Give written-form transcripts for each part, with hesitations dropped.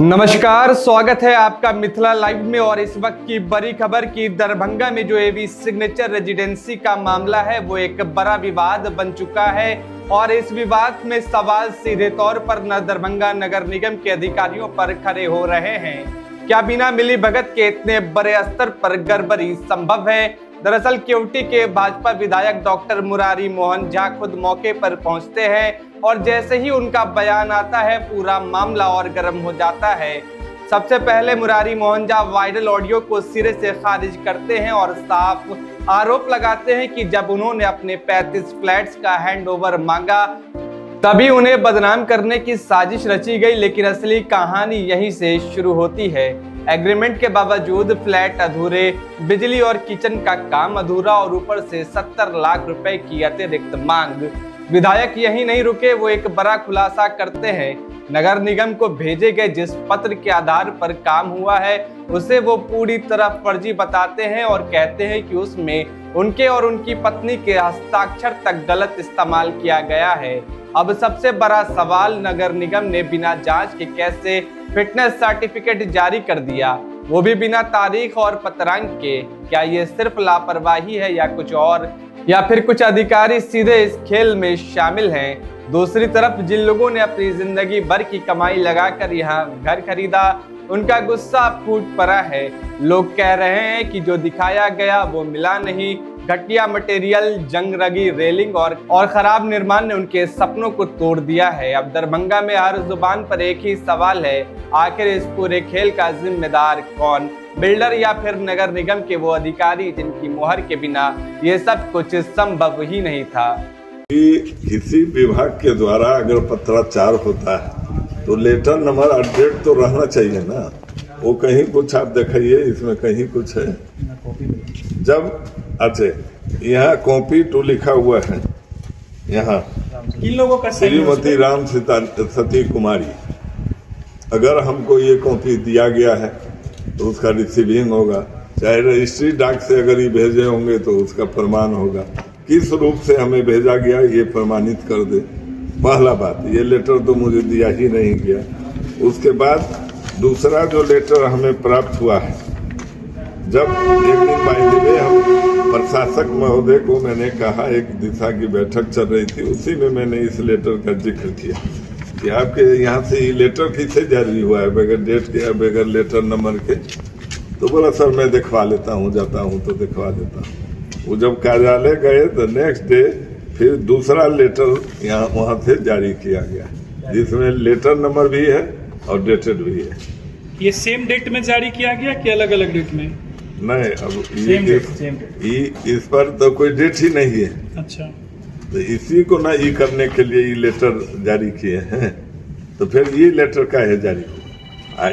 नमस्कार, स्वागत है आपका मिथिला लाइव में। और इस वक्त की बड़ी खबर की दरभंगा में जो एवी सिग्नेचर रेजिडेंसी का मामला है वो एक बड़ा विवाद बन चुका है। और इस विवाद में सवाल सीधे तौर पर दरभंगा नगर निगम के अधिकारियों पर खड़े हो रहे हैं। क्या बिना मिली भगत के इतने बड़े स्तर पर गड़बड़ी संभव है? दरअसल केवटी के भाजपा विधायक डॉक्टर मुरारी मोहन झा खुद मौके पर पहुंचते हैं और जैसे ही उनका बयान आता है पूरा मामला और गर्म हो जाता है। सबसे पहले मुरारी मोहन झा वायरल ऑडियो को सिरे से खारिज करते हैं और साफ आरोप लगाते हैं कि जब उन्होंने अपने 35 फ्लैट्स का हैंडओवर मांगा तभी उन्हें बदनाम करने की साजिश रची गई। लेकिन असली कहानी यहीं से शुरू होती है। एग्रीमेंट के बावजूद फ्लैट अधूरे, बिजली और किचन का काम अधूरा और ऊपर से 70 लाख रुपए की अतिरिक्त मांग। विधायक यही नहीं रुके, वो एक बड़ा खुलासा करते हैं। नगर निगम को भेजे गए जिस पत्र के आधार पर काम हुआ है उसे वो पूरी तरह फर्जी बताते हैं और कहते हैं कि उसमें उनके और उनकी पत्नी के हस्ताक्षर तक गलत इस्तेमाल किया गया है। अब सबसे बड़ा सवाल, नगर निगम ने बिना जांच के कैसे फिटनेस सर्टिफिकेट जारी कर दिया, वो भी बिना तारीख और पत्रांक के? क्या ये सिर्फ लापरवाही है या कुछ और, या फिर कुछ अधिकारी सीधे इस खेल में शामिल हैं? दूसरी तरफ जिन लोगों ने अपनी जिंदगी भर की कमाई लगाकर यहाँ घर खरीदा उनका गुस्सा फूट पड़ा है। लोग कह रहे हैं कि जो दिखाया गया वो मिला नहीं। घटिया मटेरियल, जंग लगी रेलिंग और खराब निर्माण ने उनके सपनों को तोड़ दिया है। अब दरभंगा में हर जुबान पर एक ही सवाल है, आखिर इस पूरे खेल का जिम्मेदार कौन? बिल्डर या फिर नगर निगम के वो अधिकारी जिनकी मुहर के बिना ये सब कुछ संभव ही नहीं था। किसी विभाग के द्वारा अगर पत्राचार होता है तो लेटर नंबर अपडेट तो रहना चाहिए ना। वो कहीं कुछ आप दिखाइए, इसमें कहीं कुछ है। जब अच्छा यहाँ कॉपी टू लिखा हुआ है, यहाँ इन लोगों का श्रीमती राम सती कुमारी, अगर हमको ये कॉपी दिया गया है तो उसका रिसीविंग होगा, चाहे रजिस्ट्री डाक से अगर ये भेजे होंगे तो उसका प्रमाण होगा। किस रूप से हमें भेजा गया ये प्रमाणित कर दे। पहला बात, ये लेटर तो मुझे दिया ही नहीं गया। उसके बाद दूसरा जो लेटर हमें प्राप्त हुआ है, जब एक दिन बाइंदे हम प्रशासक महोदय को मैंने कहा, एक दिशा की बैठक चल रही थी, उसी में मैंने इस लेटर का जिक्र किया कि आपके यहाँ से ये लेटर किससे जारी हुआ है बगैर डेट के या बगैर लेटर नंबर के? तो बोला सर मैं दिखवा लेता हूँ, जाता हूँ तो दिखवा देता हूँ। वो जब कार्यालय गए तो नेक्स्ट डे फिर दूसरा लेटर यहाँ वहाँ से जारी किया गया जिसमें लेटर नंबर भी है और डेटेड भी है। ये सेम डेट में जारी किया गया कि अलग अलग डेट में? नहीं, अब सेम डेट। इस पर तो कोई डेट ही नहीं है। अच्छा, तो इसी को ना ये करने के लिए ये लेटर जारी किए हैं। तो फिर ये लेटर का है जारी,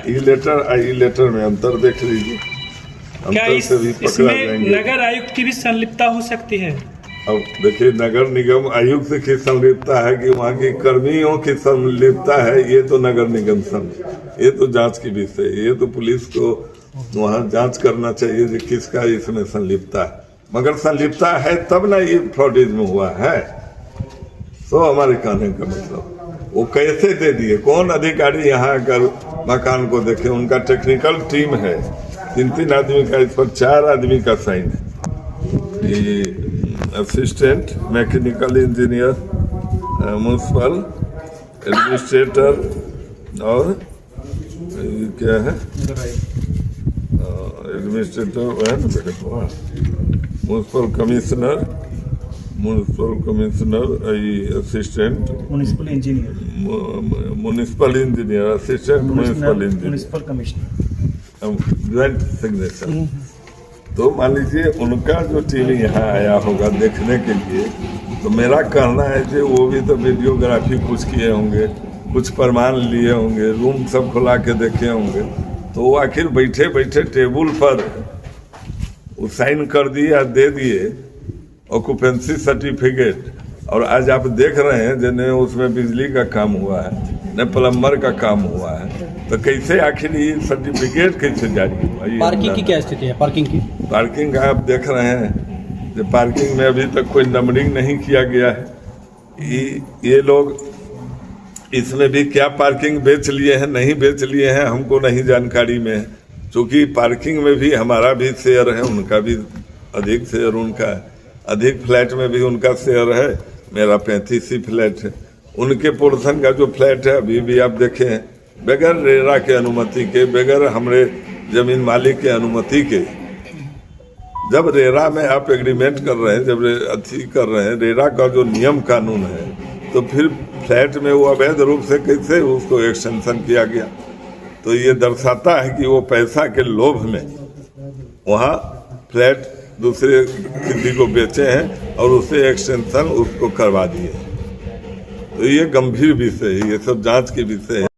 ये लेटर में अंतर देख लीजिए। क्या इसमें नगर आयुक्त की भी संलिप्तता हो सकती है? अब देखिए, नगर निगम आयुक्त की संलिप्तता है कि वहाँ की कर्मियों की संलिप्तता है, ये तो नगर निगम ये तो जांच की विषय है। ये तो पुलिस को वहाँ जांच करना चाहिए कि किसका इसमें संलिप्तता है। मगर संलिप्तता है तब ना ये फ्रॉडिज्म हुआ है। तो हमारे कहने का मतलब, वो कैसे दे दिए? कौन अधिकारी यहाँ आकर मकान को देखे? उनका टेक्निकल टीम है, 3 आदमी का, इस पर 4 आदमी का साइन है। ये assistant mechanical engineer, municipal administrator और क्या है एडमिनिस्ट्रेटर, है ना बेटे, municipal commissioner, assistant municipal engineer, assistant municipal commissioner, joint signature. तो मान लीजिए उनका जो टीम यहाँ आया होगा देखने के लिए, तो मेरा कहना है कि वो भी तो वीडियोग्राफी कुछ किए होंगे, कुछ प्रमाण लिए होंगे, रूम सब खुला के देखे होंगे। तो वो आखिर बैठे बैठे टेबल पर वो साइन कर दिए, दे दिए ऑक्यूपेंसी सर्टिफिकेट। और आज आप देख रहे हैं जिन्हें उसमें बिजली का काम हुआ है, न प्लम्बर का काम हुआ है, तो कैसे आखिर ये सर्टिफिकेट कैसे जारी हुआ? पार्किंग की क्या स्थिति है? पार्किंग का आप देख रहे हैं कि पार्किंग में अभी तक कोई नंबरिंग नहीं किया गया है। ये लोग इसमें भी क्या पार्किंग बेच लिए हैं नहीं बेच लिए हैं हमको नहीं जानकारी में है, क्योंकि पार्किंग में भी हमारा भी शेयर है, उनका भी अधिक शेयर उनका है, अधिक फ्लैट में भी उनका शेयर है, मेरा 35 ही फ्लैट है। उनके पोर्शन का जो फ्लैट है अभी भी आप देखें हैं बगैर रेरा के अनुमति के, बगैर हमारे जमीन मालिक के अनुमति के, जब रेरा में आप एग्रीमेंट कर रहे हैं, जब अथी कर रहे हैं, रेरा का जो नियम कानून है, तो फिर फ्लैट में वो अवैध रूप से कैसे उसको एक्सटेंशन किया गया। तो ये दर्शाता है कि वो पैसा के लोभ में वहाँ फ्लैट दूसरे किसी को बेचे हैं और उससे एक्सटेंशन उसको करवा दिए। तो ये गंभीर विषय है, ये सब जांच के विषय है।